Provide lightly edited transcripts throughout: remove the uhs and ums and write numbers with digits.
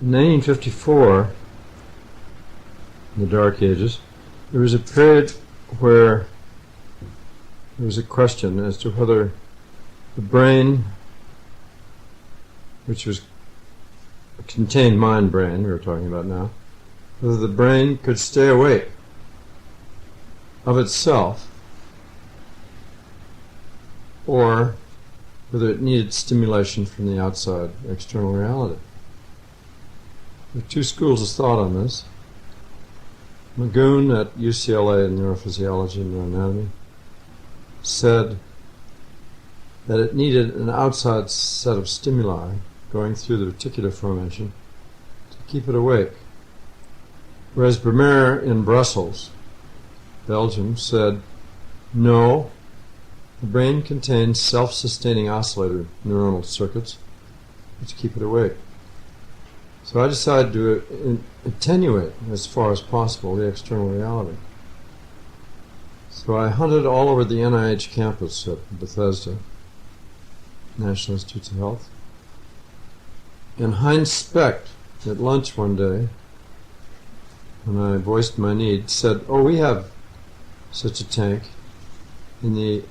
in 1954, in the Dark Ages, there was a period where there was a question as to whether the brain, which was a contained mind brain we were talking about now, whether the brain could stay awake of itself or whether it needed stimulation from the outside external reality. There are two schools of thought on this. Magoon at UCLA in neurophysiology and neuroanatomy said that it needed an outside set of stimuli going through the reticular formation to keep it awake. Whereas Bremer in Brussels, Belgium, said, no, the brain contains self-sustaining oscillator neuronal circuits which keep it awake. So I decided to attenuate as far as possible the external reality. So I hunted all over the NIH campus at Bethesda, National Institutes of Health. And Heinz Specht, at lunch one day, when I voiced my need, said, oh, we have such a tank in the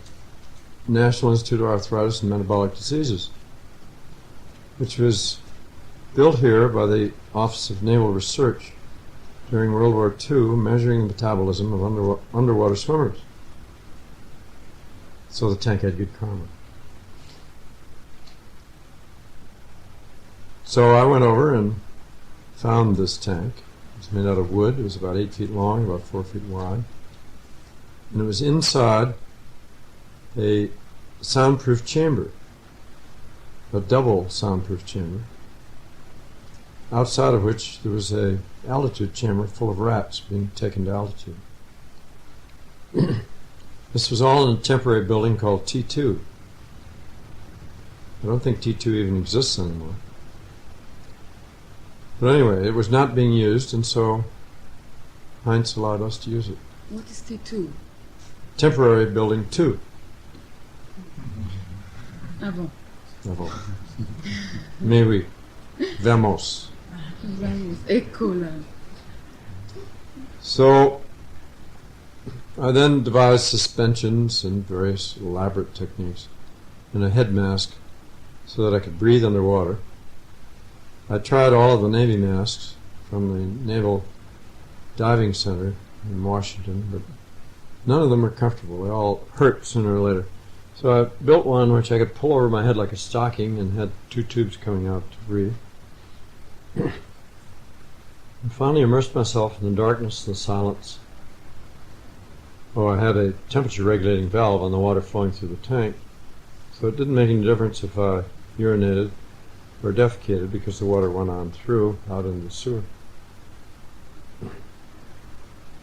National Institute of Arthritis and Metabolic Diseases, which was built here by the Office of Naval Research during World War II, measuring the metabolism of underwater swimmers. So the tank had good karma. So I went over and found this tank. It was made out of wood. It was about 8 feet long, about 4 feet wide. And it was inside a soundproof chamber, a double soundproof chamber, outside of which there was a altitude chamber full of rats being taken to altitude. This was all in a temporary building called T2. I don't think T2 even exists anymore. But anyway, it was not being used, and so Heinz allowed us to use it. What is T2? Temporary building 2. Ah bon. Ah bon. Mais oui. Vamos. Vamos. École. So I then devised suspensions and various elaborate techniques and a head mask so that I could breathe underwater. I tried all of the Navy masks from the Naval Diving Center in Washington, but none of them were comfortable. They all hurt sooner or later. So I built one which I could pull over my head like a stocking and had 2 tubes coming out to breathe. And finally immersed myself in the darkness and the silence. Oh, I had a temperature regulating valve on the water flowing through the tank, so it didn't make any difference if I urinated or defecated because the water went on through out into the sewer.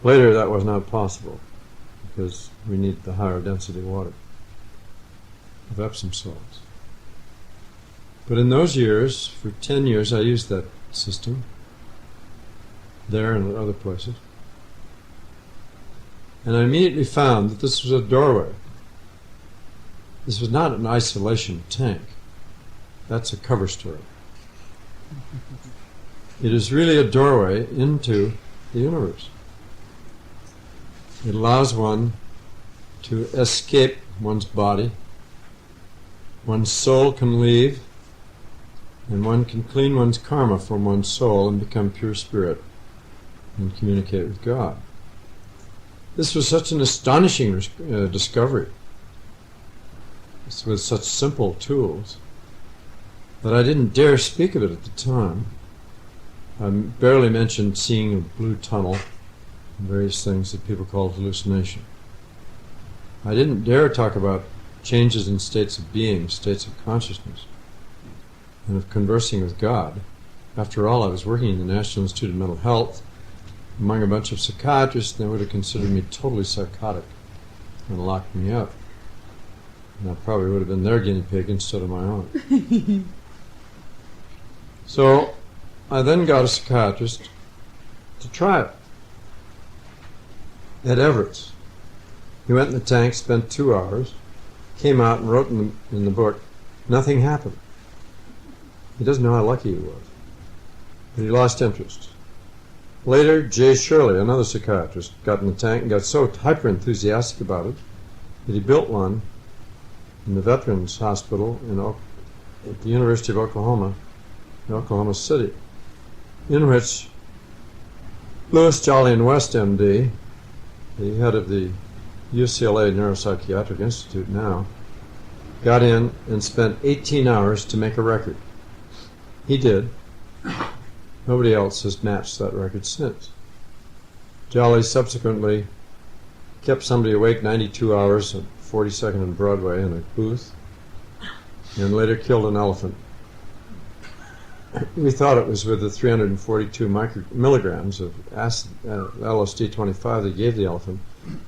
Later that was not possible because we need the higher density water of Epsom salts. But in those years, for 10 years, I used that system there and at other places. And I immediately found that this was a doorway. This was not an isolation tank. That's a cover story. It is really a doorway into the universe. It allows one to escape one's body. One's soul can leave, and one can clean one's karma from one's soul and become pure spirit and communicate with God. This was such an astonishing discovery with such simple tools that I didn't dare speak of it at the time. I barely mentioned seeing a blue tunnel and various things that people call hallucination. I didn't dare talk about changes in states of being, states of consciousness, and of conversing with God. After all, I was working in the National Institute of Mental Health among a bunch of psychiatrists, and they would have considered me totally psychotic and locked me up. And I probably would have been their guinea pig instead of my own. So I then got a psychiatrist to try it. Ed Everett. He went in the tank, spent 2 hours, came out and wrote in the book, nothing happened. He doesn't know how lucky he was. but he lost interest. Later, Jay Shirley, another psychiatrist, got in the tank and got so hyper-enthusiastic about it that he built one in the Veterans Hospital at the University of Oklahoma, in Oklahoma City, in which Louis Jolyon West, MD, the head of the UCLA Neuropsychiatric Institute now, got in and spent 18 hours to make a record. He did. Nobody else has matched that record since. Jolly subsequently kept somebody awake 92 hours at 42nd and Broadway in a booth, and later killed an elephant. We thought it was with the 342 milligrams of acid, LSD-25 they gave the elephant,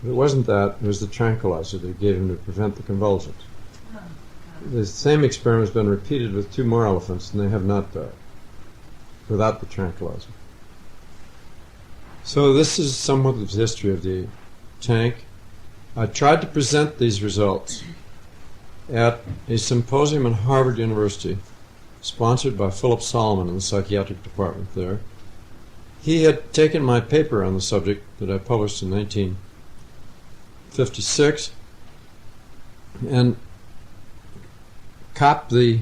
but it wasn't that, it was the tranquilizer they gave him to prevent the convulsions. The same experiment has been repeated with 2 more elephants, and they have not died without the tranquilizer. So this is somewhat of the history of the tank. I tried to present these results at a symposium in Harvard University, sponsored by Philip Solomon in the psychiatric department there. He had taken my paper on the subject that I published in 1956 and copied the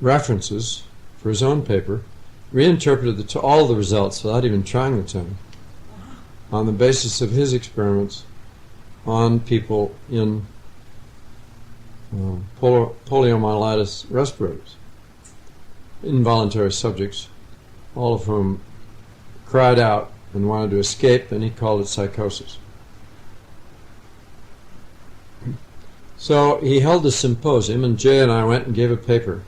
references for his own paper, reinterpreted all the results without even trying the tank, on the basis of his experiments on people in poliomyelitis respirators, involuntary subjects, all of whom cried out and wanted to escape, and he called it psychosis. So he held a symposium, and Jay and I went and gave a paper,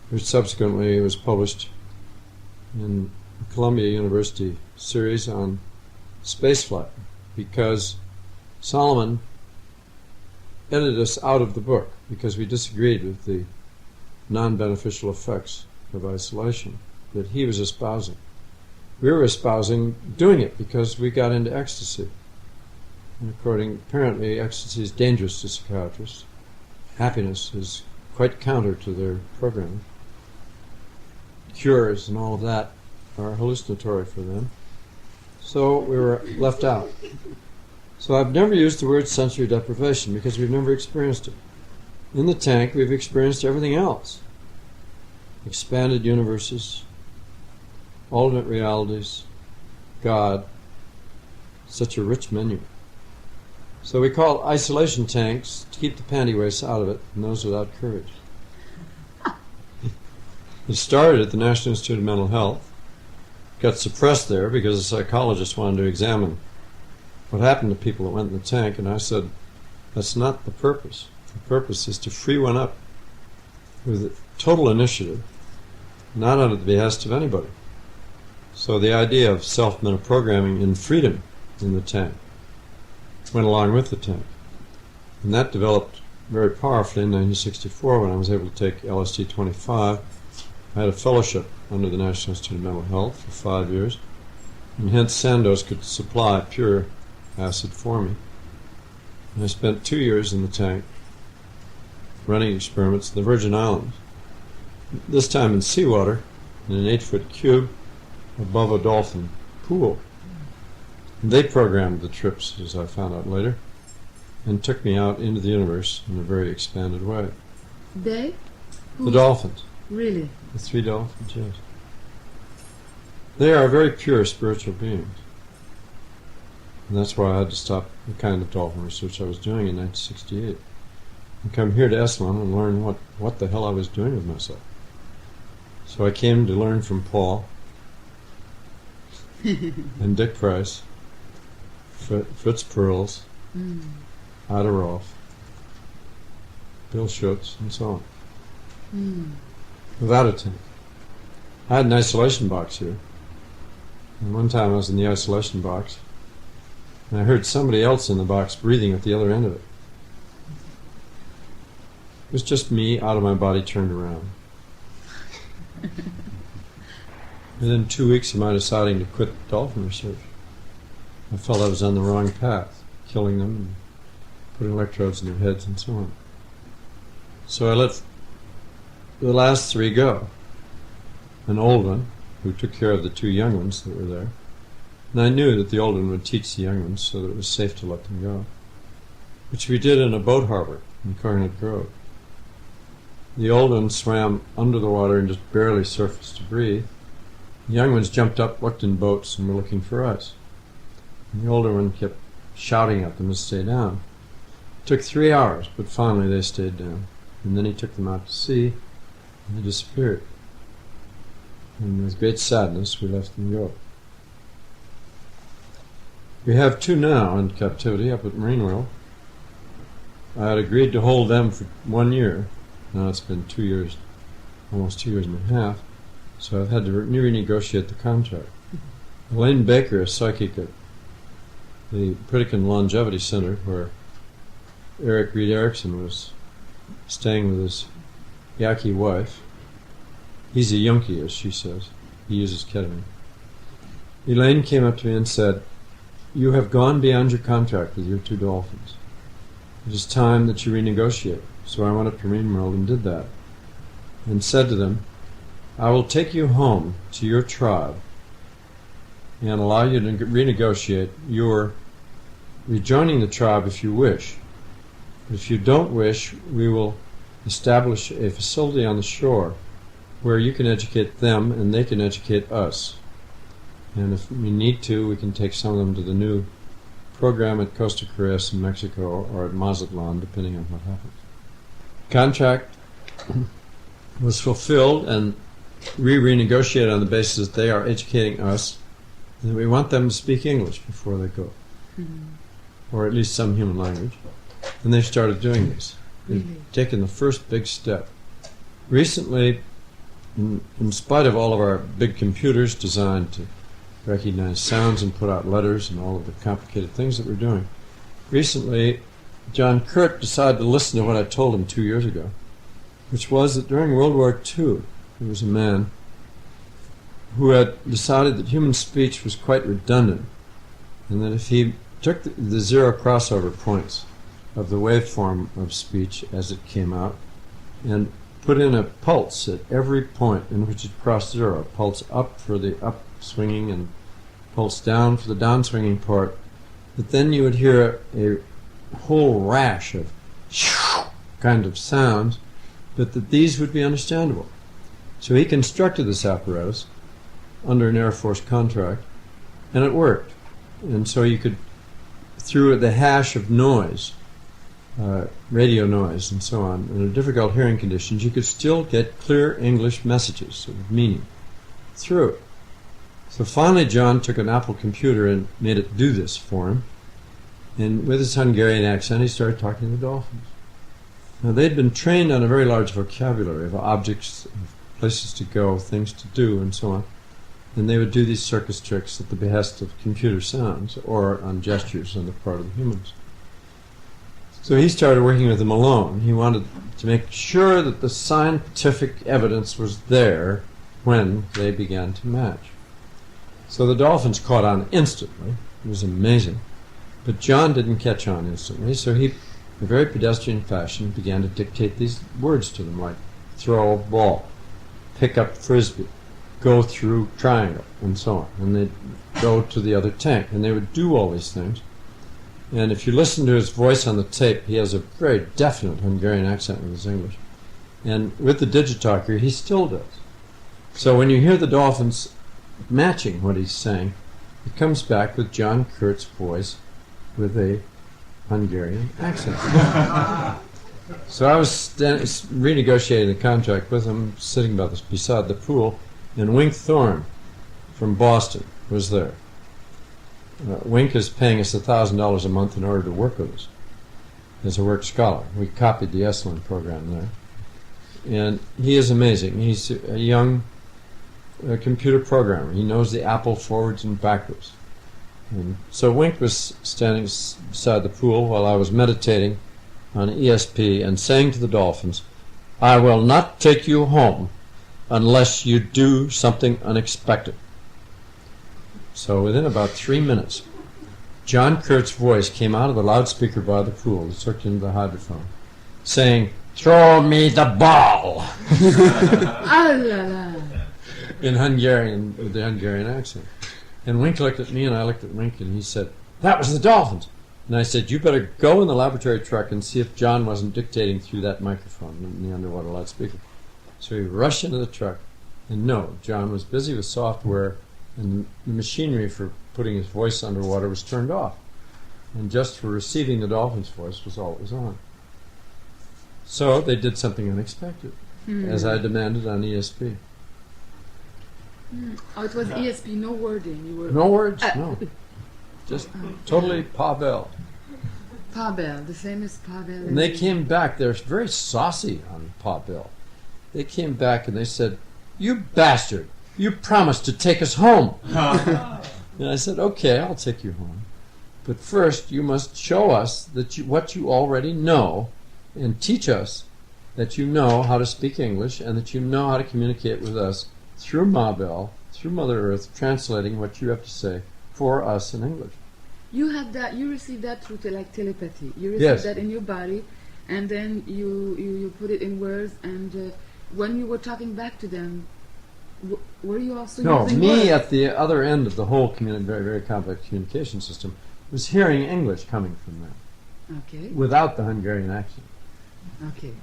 which subsequently was published in the Columbia University series on spaceflight, because Solomon edited us out of the book because we disagreed with the non-beneficial effects of isolation that he was espousing. We were espousing doing it because we got into ecstasy. And apparently ecstasy is dangerous to psychiatrists. Happiness is quite counter to their programming. Cures and all of that are hallucinatory for them. So we were left out. So I've never used the word sensory deprivation because we've never experienced it. In the tank, we've experienced everything else. Expanded universes, alternate realities, God, such a rich menu. So we call isolation tanks to keep the panty-wastes out of it and those without courage. It started at the National Institute of Mental Health, got suppressed there because a psychologist wanted to examine what happened to people that went in the tank, and I said, that's not the purpose. The purpose is to free one up with total initiative, not under the behest of anybody. So the idea of self-metaprogramming in freedom in the tank went along with the tank. And that developed very powerfully in 1964 when I was able to take LSD-25. I had a fellowship under the National Institute of Mental Health for 5 years, and hence Sandoz could supply pure acid for me. And I spent 2 years in the tank running experiments in the Virgin Islands, this time in seawater, in an 8-foot cube above a dolphin pool. And they programmed the trips, as I found out later, and took me out into the universe in a very expanded way. They? The dolphins. Really? The 3 dolphins, yes. They are very pure spiritual beings. And that's why I had to stop the kind of dolphin research I was doing in 1968 and come here to Esalen and learn what the hell I was doing with myself. So I came to learn from Paul and Dick Price, Fritz Perls, Ida Rolf, Bill Schutz, and so on. Without a tank. I had an isolation box here. And one time I was in the isolation box, and I heard somebody else in the box breathing at the other end of it. It was just me out of my body turned around. Within 2 weeks of my deciding to quit dolphin research, I felt I was on the wrong path, killing them and putting electrodes in their heads and so on. So I let the last 3 go. an old one who took care of the two young ones that were there. And I knew that the old one would teach the young ones so that it was safe to let them go, which we did in a boat harbor in Coronet Grove. The old ones swam under the water and just barely surfaced to breathe. The young ones jumped up, looked in boats, and were looking for us. And the older one kept shouting at them to stay down. It took 3 hours, but finally they stayed down. And then he took them out to sea, and they disappeared. And with great sadness, we let them go. We have two now in captivity up at Marine World. I had agreed to hold them for 1 year. Now it's been 2 years, almost 2 years and a half, so I've had to renegotiate the contract. Elaine Baker, a psychic at the Pritikin Longevity Center, where Eric Reed Erickson was staying with his Yaqui wife. He's a yunkie, as she says. He uses ketamine. Elaine came up to me and said, "You have gone beyond your contract with your two dolphins. It is time that you renegotiate." So I went up to Marine World and did that, and said to them, "I will take you home to your tribe and allow you to renegotiate your rejoining the tribe if you wish. But if you don't wish, we will establish a facility on the shore where you can educate them and they can educate us. And if we need to, we can take some of them to the new program at Costa Corrientes in Mexico or at Mazatlan, depending on what happens." Contract was fulfilled, and we renegotiated on the basis that they are educating us, and we want them to speak English before they go, or at least some human language. And they started doing this. They've taken the first big step. Recently, in spite of all of our big computers designed to recognize sounds and put out letters and all of the complicated things that we're doing, recently John Kurt decided to listen to what I told him 2 years ago, which was that during World War II, there was a man who had decided that human speech was quite redundant, and that if he took the zero crossover points of the waveform of speech as it came out and put in a pulse at every point in which it crossed zero, a pulse up for the up-swinging and pulse down for the down-swinging part, that then you would hear a whole rash of kind of sounds, but that these would be understandable. So he constructed this apparatus under an Air Force contract, and it worked. And so you could, through the hash of noise, radio noise and so on, in difficult hearing conditions, you could still get clear English messages of meaning through it. So finally John took an Apple computer and made it do this for him, and with his Hungarian accent he started talking to the dolphins. Now they'd been trained on a very large vocabulary of objects, of places to go, things to do, and so on, and they would do these circus tricks at the behest of computer sounds or on gestures on the part of the humans. So he started working with them alone. He wanted to make sure that the scientific evidence was there when they began to match. So the dolphins caught on instantly. It was amazing. But John didn't catch on instantly, so he, in a very pedestrian fashion, began to dictate these words to them, like throw a ball, pick up frisbee, go through triangle, and so on. And they'd go to the other tank, and they would do all these things. And if you listen to his voice on the tape, he has a very definite Hungarian accent with his English. And with the Digitalker, he still does. So when you hear the dolphins matching what he's saying, it comes back with John Kurt's voice with a Hungarian accent. So I was renegotiating the contract with him, sitting beside the pool, and Wink Thorne from Boston was there. Wink is paying us $1,000 a month in order to work with us as a work scholar. We copied the Esalen program there. And he is amazing. He's a young computer programmer. He knows the Apple forwards and backwards. And so Wink was standing beside the pool while I was meditating on ESP and saying to the dolphins, "I will not take you home unless you do something unexpected." So within about 3 minutes, John Kurt's voice came out of the loudspeaker by the pool. It's hooked into the hydrophone, saying, "Throw me the ball." Ah la la. in Hungarian, with the Hungarian accent. And Wink looked at me, and I looked at Wink, and he said, "That was the Dolphins." And I said, "You better go in the laboratory truck and see if John wasn't dictating through that microphone in the underwater loudspeaker." So we rushed into the truck, and no, John was busy with software, and the machinery for putting his voice underwater was turned off. And just for receiving the Dolphin's voice was all it was on. So they did something unexpected, as I demanded on ESP. Oh, it was ESP, no wording. You were No words, no. Just totally Pavel. Pavel, the same as Pavel. And they came back, they're very saucy on Pavel. They came back and they said, "You bastard, you promised to take us home." And I said, "Okay, I'll take you home. But first you must show us that what you already know, and teach us that you know how to speak English and that you know how to communicate with us through Mabel, through Mother Earth, translating what you have to say for us in English." You had that. You received that through telepathy. You received Yes. that in your body, and then you put it in words. And when you were talking back to them, were you also No, using me words? at the other end of the whole very, very complex communication system was hearing English coming from them Okay. without the Hungarian accent. Okay.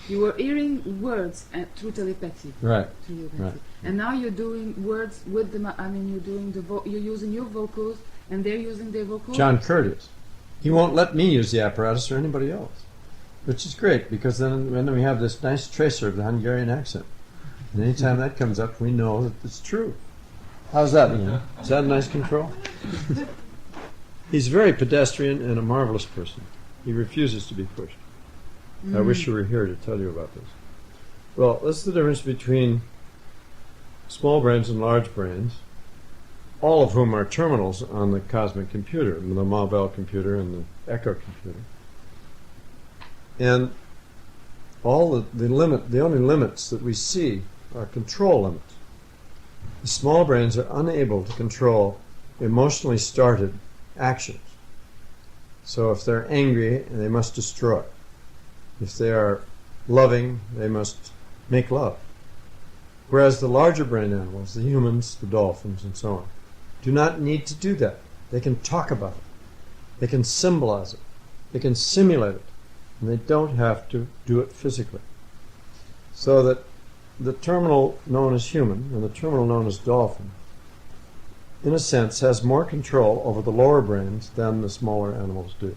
You were hearing words through telepathy. Right. Telepathy. And now you're doing words with the. You're doing you're using your vocals, and they're using their vocals. John Curtis. He won't let me use the apparatus or anybody else, which is great because then we have this nice tracer of the Hungarian accent. And anytime that comes up, we know that it's true. How's that, Ian? Is that a nice control? He's very pedestrian and a marvelous person. He refuses to be pushed. I wish you were here to tell you about this. Well, this is the difference between small brains and large brains, all of whom are terminals on the cosmic computer, the Mabel computer and the Echo computer. And all the only limits that we see are control limits. The small brains are unable to control emotionally started actions. So if they're angry, they must destroy. If they are loving, they must make love. Whereas the larger brain animals, the humans, the dolphins, and so on, do not need to do that. They can talk about it. They can symbolize it. They can simulate it. And they don't have to do it physically. So that the terminal known as human and the terminal known as dolphin, in a sense, has more control over the lower brains than the smaller animals do.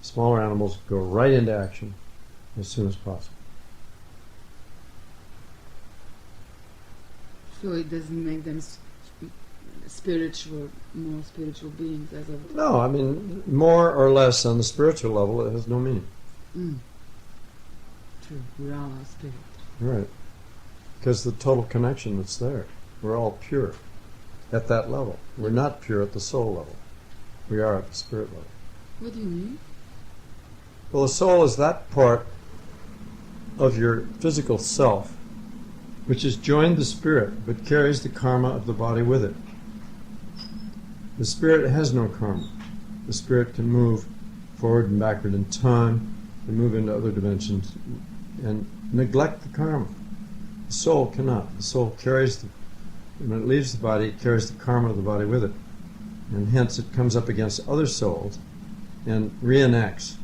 Smaller animals go right into action as soon as possible. So it doesn't make them more spiritual beings as of. No, I mean, more or less on the spiritual level, it has no meaning. True, we're all our spirit. Right. Because the total connection that's there. We're all pure at that level. We're not pure at the soul level. We are at the spirit level. What do you mean? Well, the soul is that part of your physical self which has joined the spirit but carries the karma of the body with it. The spirit has no karma. The spirit can move forward and backward in time and move into other dimensions and neglect the karma. The soul cannot. The soul carries when it leaves the body, it carries the karma of the body with it. And hence it comes up against other souls and reenacts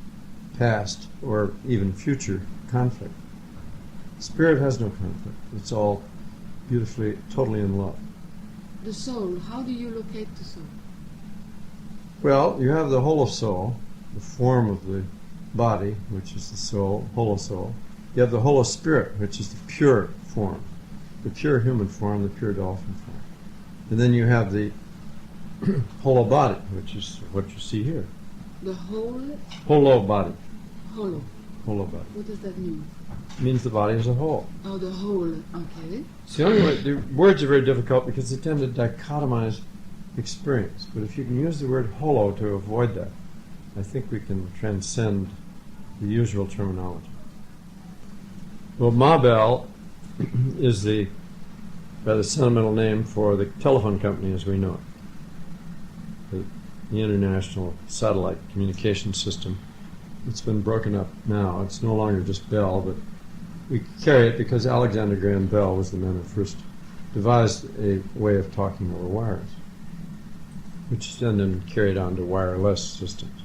past or even future conflict. Spirit has no conflict. It's all beautifully, totally in love. The soul, how do you locate the soul? Well, you have the whole of soul, the form of the body, which is the soul, whole of soul. You have the whole of spirit, which is the pure form, the pure human form, the pure dolphin form. And then you have the whole of body, which is what you see here. The whole? Whole body. Hollow. Whole body. What does that mean? It means the body as a whole. Oh, the whole. Okay. It's the only way. The words are very difficult because they tend to dichotomize experience. But if you can use the word holo to avoid that, I think we can transcend the usual terminology. Well, Mabel is the rather sentimental name for the telephone company as we know it. The international satellite communication system. It's been broken up now. It's no longer just Bell, but we carry it because Alexander Graham Bell was the man who first devised a way of talking over wires, which is then carried on to wireless systems.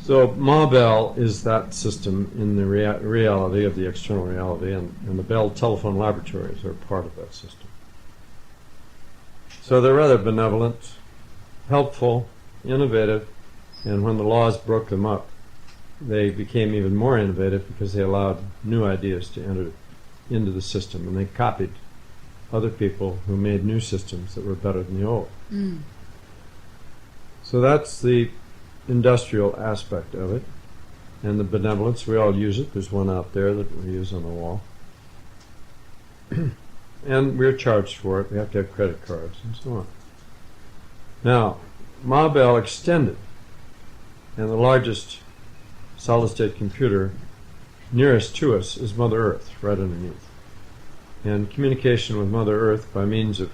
So Ma Bell is that system in the reality of the external reality, and the Bell telephone laboratories are part of that system. So they're rather benevolent, helpful, innovative, and when the laws broke them up, they became even more innovative because they allowed new ideas to enter into the system, and they copied other people who made new systems that were better than the old. Mm. So that's the industrial aspect of it, and the benevolence. We all use it. There's one out there that we use on the wall. And we're charged for it. We have to have credit cards and so on. Now, Ma Bell extended, and the largest solid-state computer nearest to us is Mother Earth, right underneath. And communication with Mother Earth by means of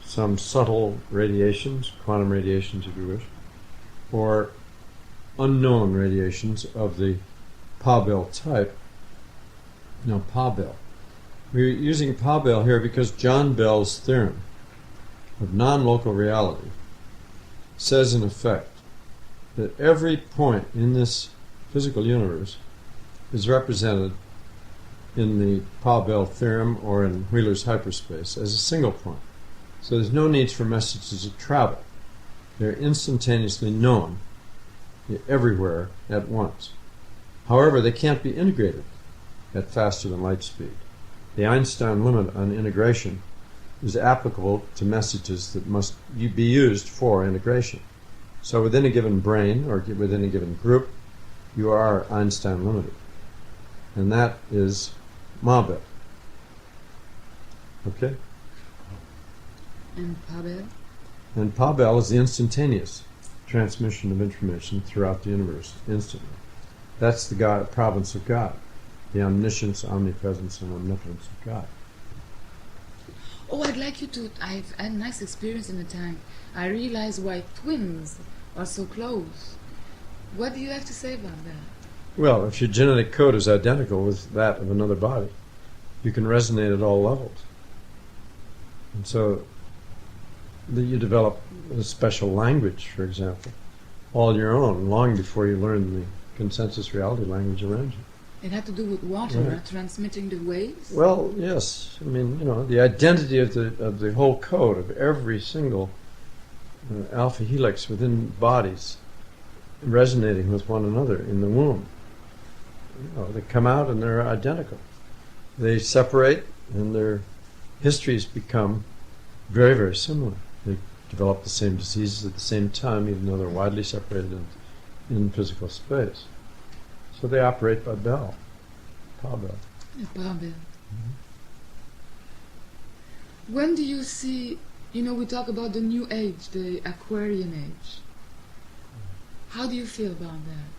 some subtle radiations, quantum radiations if you wish, or unknown radiations of the Pa Bell type. No, Pa Bell. We're using Pa Bell here because John Bell's theorem of non-local reality says in effect that every point in this physical universe is represented in the Pa Bell theorem or in Wheeler's hyperspace as a single point. So there's no need for messages to travel. They're instantaneously known everywhere at once. However, they can't be integrated at faster than light speed. The Einstein limit on integration is applicable to messages that must be used for integration. So within a given brain or within a given group, you are Einstein limited. And that is Ma Bell. Okay? And Pa Bell? And Pa Bell is the instantaneous transmission of information throughout the universe, instantly. That's the province of God, the omniscience, omnipresence, and omnipotence of God. Oh, I'd like you to... I've had a nice experience in the tank. I realize why twins are so close. What do you have to say about that? Well, if your genetic code is identical with that of another body, you can resonate at all levels. And so you develop a special language, for example, all your own, long before you learn the consensus reality language around you. It had to do with water, right? Transmitting the waves? Well, yes. I mean, the identity of the whole code of every single alpha helix within bodies resonating with one another in the womb. They come out and they're identical. They separate and their histories become very, very similar. They develop the same diseases at the same time, even though they're widely separated in physical space. So they operate by Bell, Pa Bell. Pa Bell. Mm-hmm. When do you see, we talk about the new age, the Aquarian age. How do you feel about that?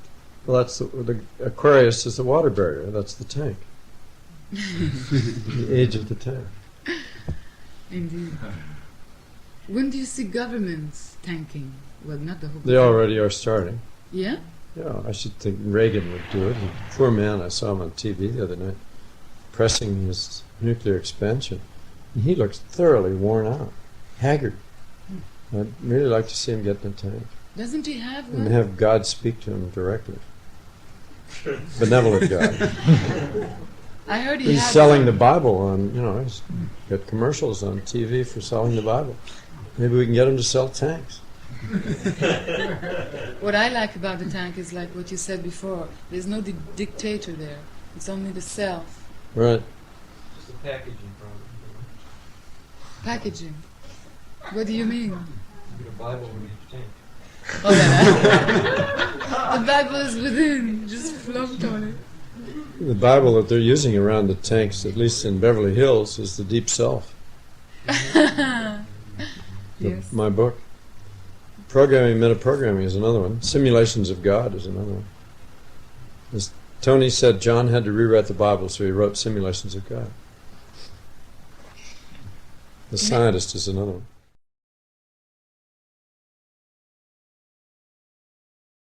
Well, that's the Aquarius is the water barrier. That's the tank. The age of the tank. Indeed. When do you see governments tanking? Well, not the whole. They already are starting. Yeah? Yeah, I should think Reagan would do it. Poor man, I saw him on TV the other night, pressing his nuclear expansion. And he looks thoroughly worn out, haggard. I'd really like to see him get in the tank. Doesn't he have one? And have God speak to him directly. Benevolent God. I heard he's selling the Bible on, he's got commercials on TV for selling the Bible. Maybe we can get him to sell tanks. What I like about the tank is like what you said before. There's no dictator there. It's only the self. Right. Just a packaging problem. Packaging? What do you mean? You get a Bible in each tank. Oh, yeah. The Bible is within. Just float on it. The Bible that they're using around the tanks, at least in Beverly Hills, is the Deep Self. Yes. My book. Programming, metaprogramming is another one. Simulations of God is another one. As Tony said, John had to rewrite the Bible, so he wrote Simulations of God. The Scientist is another one.